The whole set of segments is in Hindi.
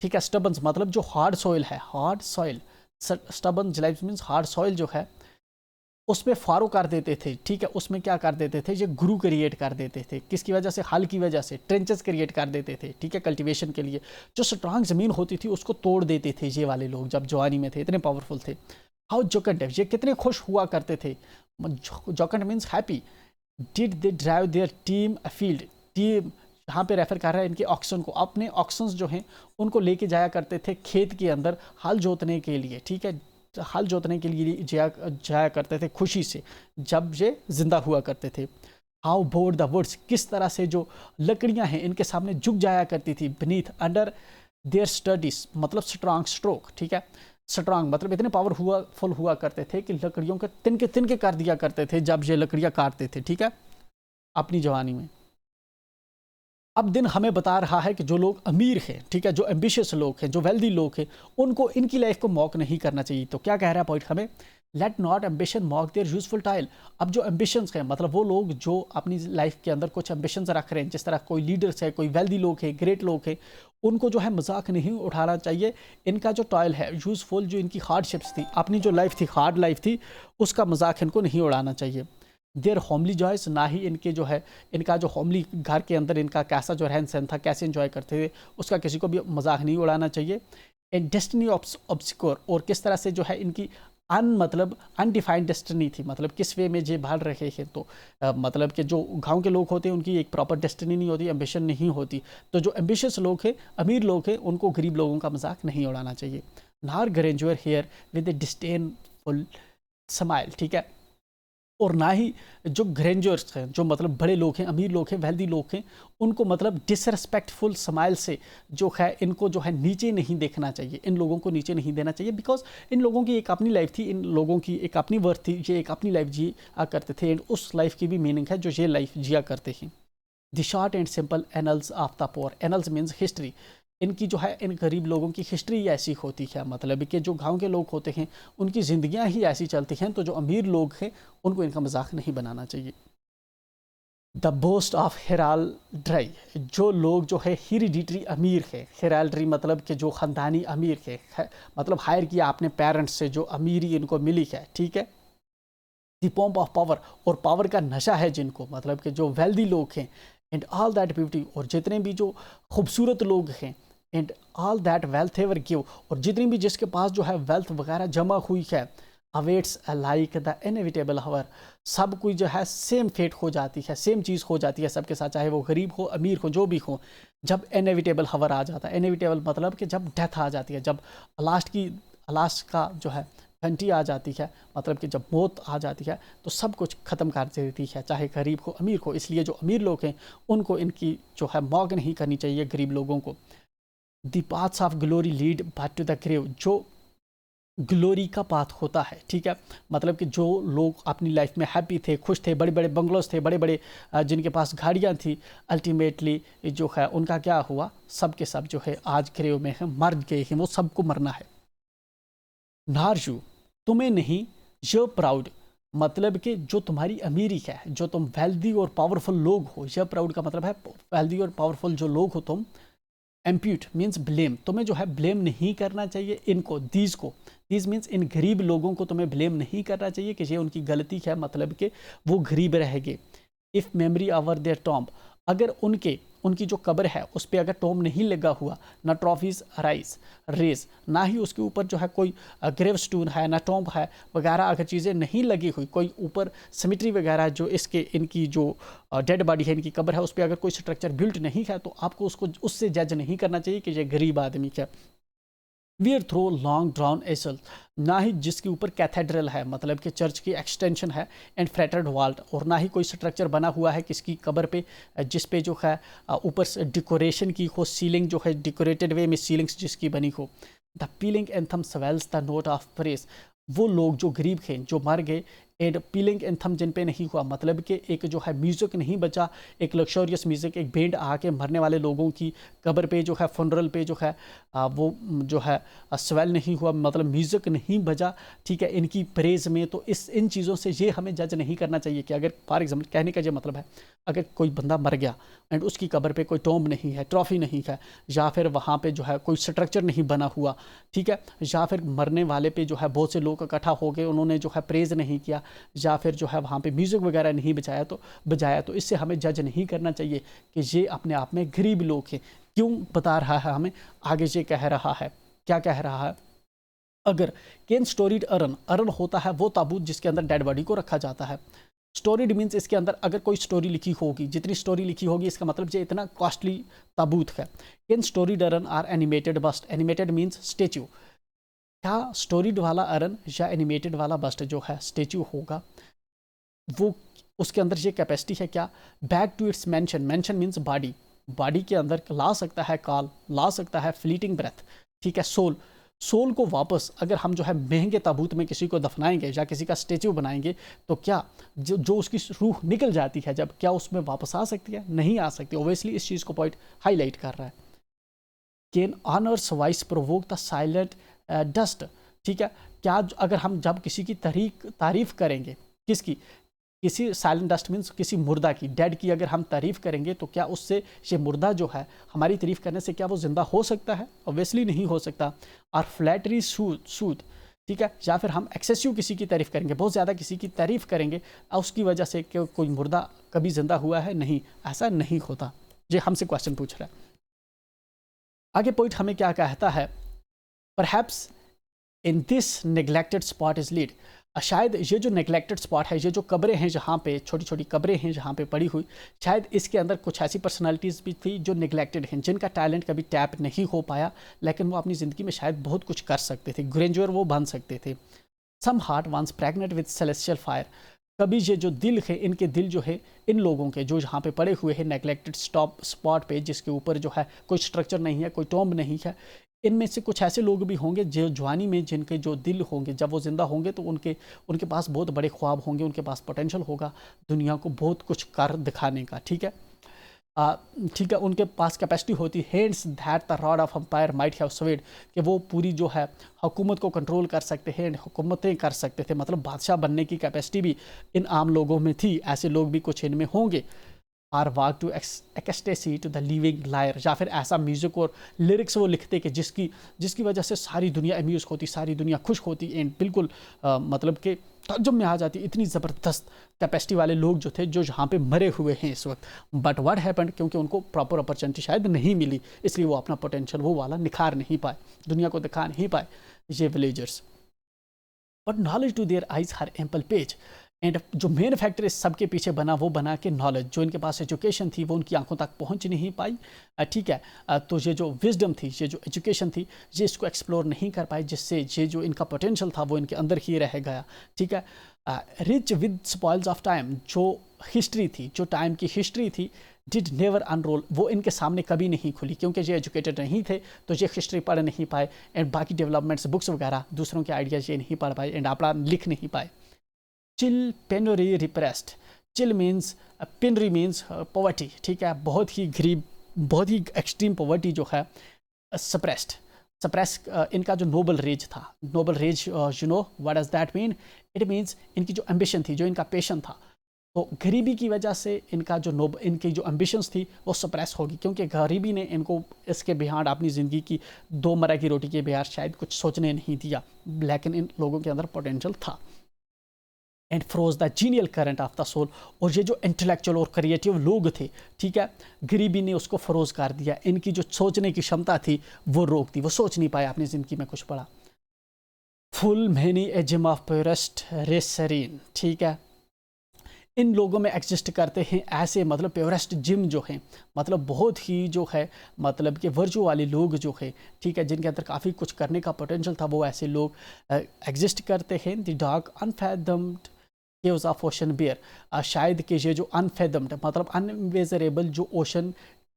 ठीक है। स्टबन्स मतलब जो हार्ड सॉइल है, hard soil, stubborn life means hard soil जो है उसमें फारो कर देते थे, ठीक है। उसमें क्या कर देते थे, ये गुरु क्रिएट कर देते थे, किसकी वजह से, हल की वजह से, ट्रेंचेस क्रिएट कर देते थे, ठीक है, कल्टीवेशन के लिए। जो स्ट्रांग ज़मीन होती थी उसको तोड़ देते थे ये वाले लोग, जब जवानी में थे, इतने पावरफुल थे। हाउ जोकंड, ये कितने खुश हुआ करते थे, जोकंड means happy. Did they drive their team a field, team यहाँ पे रेफर कर रहा है इनके ऑक्शन को, अपने ऑक्शंस जो हैं उनको लेके जाया करते थे खेत के अंदर हल जोतने के लिए, ठीक है। हल जोतने के लिए जाया करते थे खुशी से जब ये जिंदा हुआ करते थे। हाउ बोर्ड द वुड्स, किस तरह से जो लकड़ियां हैं इनके सामने झुक जाया करती थी, बीनीथ अंडर देयर स्टडीज मतलब स्ट्रांग स्ट्रोक, ठीक है। स्ट्रांग मतलब इतने पावरफुल हुआ करते थे कि लकड़ियों के तिनके तिनके कर दिया करते थे जब ये लकड़ियां काटते थे, ठीक है, अपनी जवानी में। अब दिन हमें बता रहा है कि जो लोग अमीर हैं, ठीक है, जो एम्बिशियस लोग हैं, जो वेल्दी लोग हैं, उनको इनकी लाइफ को मॉक नहीं करना चाहिए। तो क्या कह रहा है पॉइंट हमें, let not ambition mock their useful toil. अब जो एम्बिशंस हैं मतलब वो लोग जो अपनी लाइफ के अंदर कुछ एम्बिशंस रख रहे हैं, जिस तरह कोई लीडर्स है, कोई वेल्दी लोग हैं, ग्रेट लोग हैं, उनको जो है मजाक नहीं उठाना चाहिए। इनका जो टॉयल है, यूजफुल जो इनकी हार्डशिप्स थी, अपनी जो लाइफ थी, हार्ड लाइफ थी, उसका मजाक इनको नहीं उड़ाना चाहिए। देयर होमली जॉयस, ना ही इनके जो है इनका जो होमली घर के अंदर इनका कैसा जो रहन सहन था, कैसे इंजॉय करते थे, उसका किसी को भी मजाक नहीं उड़ाना चाहिए। ए डेस्टिनी ऑब्सक्योर, और किस तरह से जो है इनकी मतलब अनडिफाइंड डेस्टिनी थी, मतलब किस वे में ये भाल रहे हैं। तो मतलब कि जो गांव के लोग होते हैं उनकी एक प्रॉपर डेस्टिनी नहीं होती, एम्बिशन नहीं होती। तो जो एम्बिशियस लोग हैं, अमीर लोग हैं, उनको गरीब लोगों का मजाक नहीं उड़ाना चाहिए। नार ग्रेंजुअर हेयर विद ए डिस्डेनफुल स्माइल, ठीक है। और ना ही जो ग्रेंजर्स हैं, जो मतलब बड़े लोग हैं, अमीर लोग हैं, वेल्दी लोग हैं, उनको मतलब डिसरेस्पेक्टफुल स्माइल से जो है इनको जो है नीचे नहीं देखना चाहिए, इन लोगों को नीचे नहीं देना चाहिए। बिकॉज इन लोगों की एक अपनी लाइफ थी, इन लोगों की एक अपनी वर्थ थी, ये एक अपनी लाइफ जिया करते थे, एंड उस लाइफ की भी मीनिंग है जो ये लाइफ जिया करते हैं। The short and simple annals of the poor, annals means history. इनकी जो है इन गरीब लोगों की हिस्ट्री ऐसी होती है, मतलब कि जो गांव के लोग होते हैं उनकी ज़िंदगियां ही ऐसी चलती हैं। तो जो अमीर लोग हैं उनको इनका मजाक नहीं बनाना चाहिए। द बोस्ट ऑफ हेराल्ड्री, जो लोग जो है हेरिडिटरी अमीर है, हेराल्ड्री मतलब कि जो ख़ानदानी अमीर है, मतलब हायर किया आपने पेरेंट्स से, जो अमीरी इनको मिली है, ठीक है। दी पॉम्प ऑफ पावर, और पावर का नशा है जिनको, मतलब कि जो वेल्दी लोग हैं, एंड ऑल दैट ब्यूटी, और जितने भी जो खूबसूरत लोग हैं, and all that wealth ever give, और जितनी भी जिसके पास जो है वेल्थ वगैरह जमा हुई है, अवेट्स लाइक द इनएविटेबल हवर, सब कुछ जो है सेम फेट हो जाती है, सेम चीज़ हो जाती है सबके साथ, चाहे वो गरीब हो, अमीर हो, जो भी हो। जब इनएविटेबल हवर आ जाता है, इनएविटेबल मतलब कि जब डेथ आ जाती है, जब लास्ट का जो है घंटी आ जाती है, मतलब कि जब मौत आ जाती है, तो सब कुछ ख़त्म कर देती है, चाहे गरीब हो, अमीर हो। इसलिए जो अमीर लोग हैं उनको इनकी जो है मौक नहीं करनी चाहिए गरीब लोगों को। The paths of glory lead back to the grave, जो ग्लोरी का पाथ होता है, ठीक है, मतलब कि जो लोग अपनी लाइफ में हैप्पी थे, खुश थे, बड़े बड़े बंगलोज थे, बड़े बड़े जिनके पास गाड़ियाँ थी, अल्टीमेटली जो है उनका क्या हुआ, सब के सब जो है आज ग्रेव में है, मर गए हैं, वो सबको मरना है। नारजू, तुम्हें नहीं, यो प्राउड, मतलब कि जो तुम्हारी अमीरी है, जो तुम वेल्दी और पावरफुल लोग हो, यह प्राउड का मतलब है वेल्दी और पावरफुल जो लोग हो तुम। एम्प्यूट मीन्स ब्लेम, तुम्हें जो है ब्लेम नहीं करना चाहिए इनको, दीज मीन्स इन गरीब लोगों को तुम्हें ब्लेम नहीं करना चाहिए कि ये उनकी गलती है, मतलब कि वो गरीब रह गए। If memory o'er their tomb, अगर उनकी जो कब्र है उस पर अगर टॉम्ब नहीं लगा हुआ, ना ट्रॉफीज रेस, ना ही उसके ऊपर जो है कोई ग्रेव स्टोन है, ना टॉम्ब है वगैरह, अगर चीज़ें नहीं लगी हुई, कोई ऊपर सिमिट्री वगैरह जो इनकी जो डेड बॉडी है, इनकी कब्र है, उस पर अगर कोई स्ट्रक्चर बिल्ट नहीं है, तो आपको उसको उससे जज नहीं करना चाहिए कि ये गरीब आदमी है। Where through long drawn aisle, ना ही जिसके ऊपर कैथेड्रल है, मतलब कि चर्च की एक्सटेंशन है, एंड फ्रेटेड वाल्ट, और ना ही कोई स्ट्रक्चर बना हुआ है किसकी कब्र पे, जिस पे जो है ऊपर से डेकोरेशन की हो, सीलिंग जो है डेकोरेटेड वे में सीलिंग्स जिसकी बनी हो। The piling anthem swells the note of press, वो लोग जो गरीब हैं, जो मर गए, एंड पीलिंग एंड थम जिन पे नहीं हुआ, मतलब कि एक जो है म्यूज़िक नहीं बचा, एक लग्जरियस म्यूज़िक, एक बैंड आके मरने वाले लोगों की कब्र पे जो है, फनरल पे जो है वो जो है स्वेल नहीं हुआ, मतलब म्यूज़िक नहीं बजा, ठीक है, इनकी प्रेज़ में। तो इन चीज़ों से ये हमें जज नहीं करना चाहिए कि अगर फॉर एग्जाम्पल कहने का ये मतलब है, अगर कोई बंदा मर गया एंड उसकी कब्र पे कोई टॉम्ब नहीं है, ट्रॉफी नहीं है, या फिर वहाँ पे जो है कोई स्ट्रक्चर नहीं बना हुआ, ठीक है, या फिर मरने वाले पे जो है बहुत से लोग इकट्ठा हो गए, उन्होंने जो है प्रेज़ नहीं किया, या फिर जो है वहाँ पे म्यूज़िक वगैरह नहीं बजाया, तो इससे हमें जज नहीं करना चाहिए कि ये अपने आप में गरीब लोग हैं। क्यों बता रहा है हमें, आगे ये कह रहा है, क्या कह रहा है, अगर केन स्टोरीड अरन होता है वो ताबूत जिसके अंदर डेड बॉडी को रखा जाता है। स्टोरीड मीन्स इसके अंदर अगर कोई स्टोरी लिखी होगी, जितनी स्टोरी लिखी होगी इसका मतलब ये इतना कॉस्टली ताबूत है। Can storied urn or animated bust, animated means statue, क्या स्टोरीड वाला अरन या एनिमेटेड वाला बस्ट जो है स्टेच्यू होगा, वो उसके अंदर ये कैपेसिटी है क्या, back to its mansion, mansion means body, body के अंदर ला सकता है कॉल, ला सकता है फ्लीटिंग ब्रेथ, ठीक है, सोल को वापस अगर हम जो है महंगे ताबूत में किसी को दफनाएंगे या किसी का स्टेच्यू बनाएंगे, तो क्या जो उसकी रूह निकल जाती है जब, क्या उसमें वापस आ सकती है, नहीं आ सकती। ओब्वियसली इस चीज़ को पॉइंट हाईलाइट कर रहा है। Can honours voice provoke the silent dust, ठीक है, क्या अगर हम जब किसी की तारीफ करेंगे, किसकी, किसी साइलेंट डस्ट मीन्स किसी मुर्दा की, डेड की अगर हम तारीफ़ करेंगे तो क्या उससे ये मुर्दा जो है हमारी तारीफ़ करने से क्या वो ज़िंदा हो सकता है, ऑब्वियसली नहीं हो सकता। और फ्लैटरी सूद, ठीक है, या फिर हम एक्सेसिव किसी की तारीफ़ करेंगे, बहुत ज़्यादा किसी की तारीफ़ करेंगे और उसकी वजह से कि कोई मुर्दा कभी ज़िंदा हुआ है, नहीं, ऐसा नहीं होता। ये हमसे क्वेश्चन पूछ रहा है। आगे पॉइंट हमें क्या कहता है, perhaps in this neglected spot is lead, शायद ये जो नेग्लेक्टेड स्पॉट है, ये जो कब्रें हैं जहाँ पे छोटी छोटी कब्रें हैं जहाँ पे पड़ी हुई, शायद इसके अंदर कुछ ऐसी पर्सनालिटीज़ भी थी जो नेग्लेक्टेड हैं, जिनका टैलेंट कभी टैप नहीं हो पाया, लेकिन वो अपनी ज़िंदगी में शायद बहुत कुछ कर सकते थे, ग्रेंजुअर वो बन सकते थे। Some heart once pregnant with celestial fire, कभी ये जो दिल है, इनके दिल जो है इन लोगों के जो यहाँ पे पड़े हुए हैं नेग्लेक्टेड स्पॉट पे, जिसके ऊपर जो है कोई स्ट्रक्चर नहीं है, कोई टॉम्ब नहीं है, इनमें से कुछ ऐसे लोग भी होंगे जो जवानी में जिनके जो दिल होंगे, जब वो ज़िंदा होंगे तो उनके पास बहुत बड़े ख्वाब होंगे, उनके पास पोटेंशियल होगा दुनिया को बहुत कुछ कर दिखाने का, ठीक है, ठीक है, उनके पास कैपेसिटी होती है, hands that the rod of empire might have swayed, कि वो पूरी जो है हुकूमत को कंट्रोल कर सकते हैं, हुकूमतें कर सकते थे, मतलब बादशाह बनने की कैपेसिटी भी इन आम लोगों में थी, ऐसे लोग भी कुछ इनमें होंगे। Or waked to ecstasy to the living lyre, या फिर ऐसा म्यूज़िक और लिरिक्स वो लिखते कि जिसकी वजह से सारी दुनिया अम्यूज़ होती, सारी दुनिया खुश होती, एंड बिल्कुल मतलब कि तजुब में आ जाती, इतनी ज़बरदस्त कैपेसिटी वाले लोग जो थे जो यहाँ पे मरे हुए हैं इस वक्त। बट व्हाट हैपेंड, क्योंकि उनको प्रॉपर अपॉर्चुनिटी शायद नहीं मिली, इसलिए वो अपना पोटेंशियल वो वाला निखार नहीं पाए, दुनिया को दिखा नहीं पाए ये villagers. But knowledge to their eyes her ample page, and जो मेन फैक्टर इस सब के पीछे बना वो बना के नॉलेज, जो इनके पास एजुकेशन थी वो उनकी आंखों तक पहुंच नहीं पाई, ठीक है, तो ये जो विजडम थी, ये जो एजुकेशन थी, ये इसको एक्सप्लोर नहीं कर पाई, जिससे ये जो इनका पोटेंशियल था वो इनके अंदर ही रह गया, ठीक है। Rich with spoils of time, जो हिस्ट्री थी, जो टाइम की हिस्ट्री थी, डिड नेवर अनरोल, वो इनके सामने कभी नहीं खुली, क्योंकि ये एजुकेटेड नहीं थे तो ये हिस्ट्री पढ़ नहीं पाए, एंड बाकी डेवलपमेंट्स बुक्स वगैरह दूसरों के आइडियाज़ ये नहीं पढ़ पाए, एंड अपना लिख नहीं पाए। Chill penury repressed, chill means penury means poverty, ठीक है, बहुत ही गरीब, बहुत ही एक्सट्रीम पॉवर्टी जो है, सप्रेस इनका जो नोबल रेज था, noble rage you know what does that mean, it means इनकी जो एम्बिशन थी, जो इनका पैशन था, तो गरीबी की वजह से इनका जो इनकी जो एम्बिशंस थी वो सप्रेस होगी, क्योंकि गरीबी ने इनको इसके बिहार अपनी ज़िंदगी की दो मरा की रोटी के बिहार शायद कुछ सोचने नहीं दिया, लेकिन इन लोगों के अंदर पोटेंशियल था। And froze the genial current of the soul, और ये जो इंटेलेक्चुअल और क्रिएटिव लोग थे, ठीक है, गरीबी ने उसको फरोज कर दिया, इनकी जो सोचने की क्षमता थी वो रोक दी, वो सोच नहीं पाए अपनी ज़िंदगी में कुछ बड़ा। Full many a gem of purest ray serene, ठीक है, इन लोगों में एग्जिस्ट करते हैं ऐसे मतलब प्योरेस्ट जिम जो हैं, मतलब बहुत ही जो है मतलब कि वर्चू वाले लोग जो है, ठीक है, जिनके अंदर काफ़ी कुछ करने का पोटेंशियल था, वो ऐसे लोग एग्जिस्ट करते हैं। The dark unfathomed caves of ocean bear, शायद कि ये जो अनफैथम्ड मतलब अनमेजरेबल जो ओशन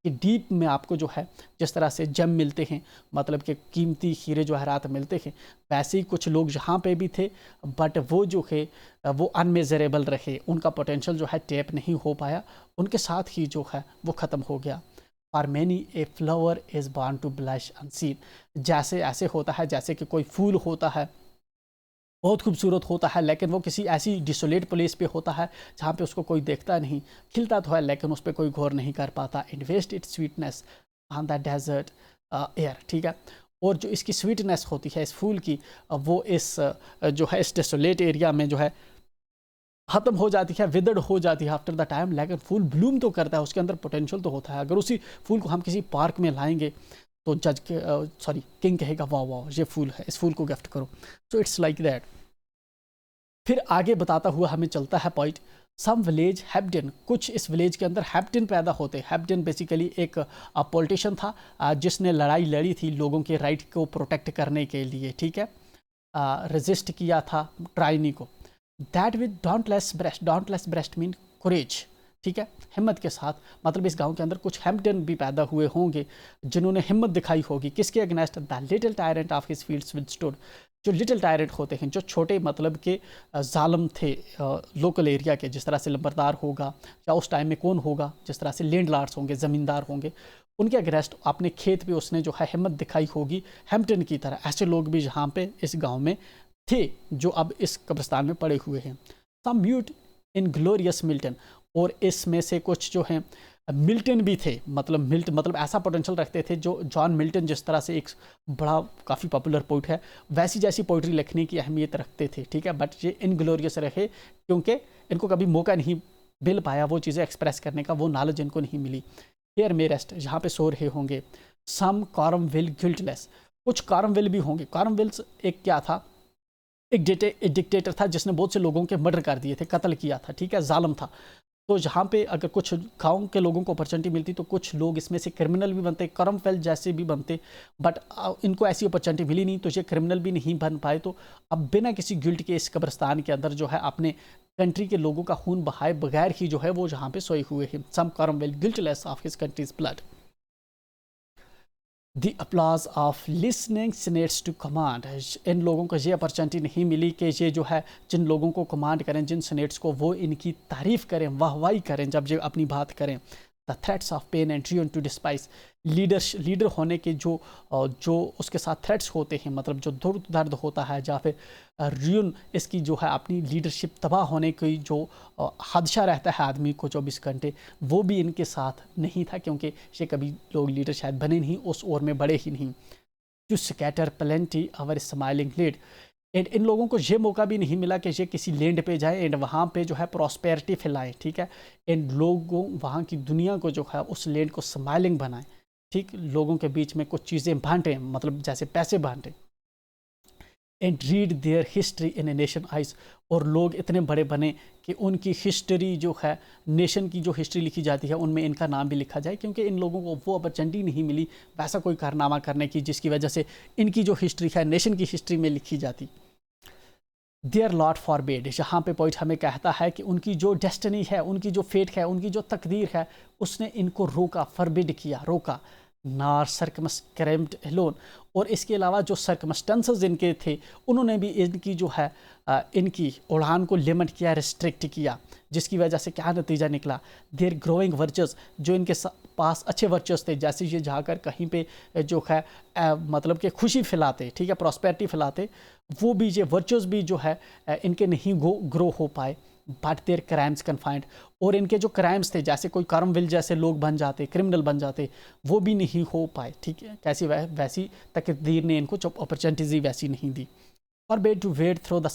कि डीप में आपको जो है जिस तरह से जेम मिलते हैं, मतलब कि कीमती हीरे जवाहरात मिलते हैं, वैसे ही कुछ लोग यहाँ पे भी थे, बट वो जो है वो अनमेजरेबल रहे, उनका पोटेंशियल जो है टैप नहीं हो पाया, उनके साथ ही जो है वो ख़त्म हो गया। For many a flower is born to blush unseen, जैसे ऐसे होता है जैसे कि कोई फूल होता है, बहुत खूबसूरत होता है, लेकिन वो किसी ऐसी डिसोलेट प्लेस पे होता है जहाँ पे उसको कोई देखता नहीं, खिलता तो है लेकिन उस पर कोई गौर नहीं कर पाता। It waste its sweetness on the desert air, ठीक है। और जो इसकी स्वीटनेस होती है इस फूल की, वो इस जो है इस डिसोलेट एरिया में जो है ख़त्म हो जाती है, विदर्ड हो जाती है आफ्टर द टाइम। लेकिन फूल ब्लूम तो करता है, उसके अंदर पोटेंशियल तो होता है। अगर उसी फूल को हम किसी पार्क में लाएंगे तो जज के किंग कहेगा वाह वाह ये फूल है, इस फूल को गिफ्ट करो। So it's like that. फिर आगे बताता हुआ हमें चलता है पॉइंट, सम विलेज हैप्टन, कुछ इस विलेज के अंदर हैप्टन पैदा होते। हैप्टन बेसिकली एक पॉलिटिशियन था जिसने लड़ाई लड़ी थी लोगों के राइट को प्रोटेक्ट करने के लिए, ठीक है, रेजिस्ट किया था ट्राइनी को। That with dauntless breast mean courage, ठीक है, हिम्मत के साथ। मतलब इस गांव के अंदर कुछ हैम्पटन भी पैदा हुए होंगे जिन्होंने हिम्मत दिखाई होगी, किसके against? The little tyrant of his fields withstood, जो लिटिल टायरेंट होते हैं, जो छोटे मतलब के जालम थे लोकल एरिया के, जिस तरह से लंबरदार होगा या उस टाइम में कौन होगा, जिस तरह से लैंड लॉर्ड्स होंगे, ज़मींदार होंगे, उनके अगेंस्ट अपने खेत पे उसने जो है हिम्मत दिखाई होगी हैम्पटन की तरह। ऐसे लोग भी यहाँ पे इस गाँव में थे जो अब इस कब्रिस्तान में पड़े हुए हैं। सम म्यूट इन ग्लोरियस मिल्टन, और इसमें से कुछ जो हैं मिल्टन भी थे, मतलब ऐसा पोटेंशियल रखते थे। जो जॉन मिल्टन जिस तरह से एक बड़ा काफ़ी पॉपुलर पोइट है, वैसी जैसी पोइट्री लिखने की अहमियत रखते थे, ठीक है। बट ये इनग्लोरियस रहे क्योंकि इनको कभी मौका नहीं मिल पाया वो चीज़ें एक्सप्रेस करने का, वो नॉलेज इनको नहीं मिली। हियर मे रेस्ट, जहाँ पे सो रहे होंगे। सम कॉरमविल गिल्टलेस, कुछ कॉरमविल भी होंगे। कॉरमविल्स एक क्या था? एक डिक्टेटर था जिसने बहुत से लोगों के मर्डर कर दिए थे, कत्ल किया था, ठीक है, जालिम था। तो जहाँ पे अगर कुछ गांव के लोगों को अपॉर्चुनिटी मिलती तो कुछ लोग इसमें से क्रिमिनल भी बनते, करमफेल जैसे भी बनते, बट इनको ऐसी अपॉर्चुनिटी मिली नहीं तो ये क्रिमिनल भी नहीं बन पाए। तो अब बिना किसी गिल्ट के इस कब्रिस्तान के अंदर जो है अपने कंट्री के लोगों का खून बहाए बगैर ही जो है वो जहाँ पे सोए हुए हैं। Some Cromwell guiltless of his country's blood. The applause of listening senates to command, इन लोगों को ये अपॉर्चुनिटी नहीं मिली कि ये जो है जिन लोगों को कमांड करें, जिन सिनेट्स को, वो इनकी तारीफ़ करें, वाहवाही करें जब ये अपनी बात करें। The threats of pain and ruin to despise, leader होने के जो उसके साथ थ्रेट्स होते हैं, मतलब जो दर्द होता है, या फिर रियन इसकी जो है अपनी लीडरशिप तबाह होने की जो हादसा रहता है आदमी को 24 घंटे, वो भी इनके साथ नहीं था क्योंकि ये कभी लोग लीडर शायद बने नहीं, उस ओर में बड़े ही नहीं। To scatter plenty o'er smiling land, and इन लोगों को ये मौका भी नहीं मिला कि ये किसी लैंड पे जाए एंड वहाँ पे जो है प्रॉस्पेरिटी फैलाएं, ठीक है, एंड लोगों वहाँ की दुनिया को जो है उस लैंड को स्माइलिंग बनाएं, ठीक, लोगों के बीच में कुछ चीज़ें बांटें, मतलब जैसे पैसे बांटें। And read their history in a nation eyes, और लोग इतने बड़े बने कि उनकी हिस्ट्री जो है, नेशन की जो हिस्ट्री लिखी जाती है उनमें इनका नाम भी लिखा जाए, क्योंकि इन लोगों को वो अपॉर्चुनिटी नहीं मिली वैसा कोई कारनामा करने की जिसकी वजह से इनकी जो हिस्ट्री है नेशन की हिस्ट्री में लिखी जाती। देयर लॉर्ड फॉरबेड, यहाँ पे पॉइंट हमें कहता है कि उनकी जो डेस्टिनी है, उनकी जो फेट है, उनकी जो तकदीर है, उसने इनको रोका, फॉरबिड किया, रोका। नार सर्कमस्क्राइब्ड एलोन, और इसके अलावा जो सर्कमस्टेंसेस इनके थे उन्होंने भी इनकी जो है इनकी उड़ान को लिमिट किया, रिस्ट्रिक्ट किया, जिसकी वजह से क्या नतीजा निकला? देयर ग्रोइंग वर्चर्स, जो इनके पास अच्छे वर्चर्स थे, जैसे ये जाकर कहीं पे जो है मतलब कि खुशी फैलाते, ठीक है, प्रॉस्पेरिटी फैलाते, वो भी ये वर्चर्स भी जो है इनके नहीं ग्रो हो पाए। बट देयर क्राइम्स कन्फाइंड, और इनके जो क्राइम्स थे, जैसे कोई करमविल जैसे लोग बन जाते, क्रिमिनल बन जाते, वो भी नहीं हो पाए, ठीक है, कैसी वैसी तकदीर ने इनको जो अपॉर्चुनिटीज़ वैसी नहीं दी। और bade to wade through the